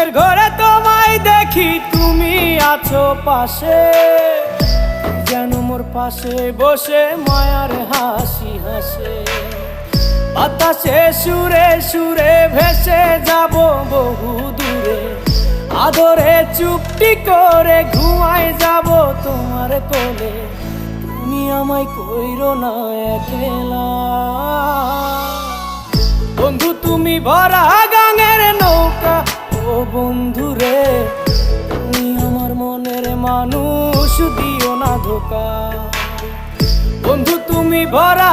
ঘুমের ঘরে তোমায় দেখি, তুমি আছো পাশে, যেন মোর পাশে বসে মায়ার হাসি হাসে। বাতাসে সুরে সুরে ভেসে যাব বহু দূরে, আদরে চুপটি করে ঘুমায় যাব তোমার কোলে। তুমি আমায় কইরো না একলা বন্ধু, তুমি ভরা গাঙের নৌকা। ও বন্ধু রে, তুমি আমার মনের মানুষ, দিও না ধোকা। বন্ধু তুমি ভরা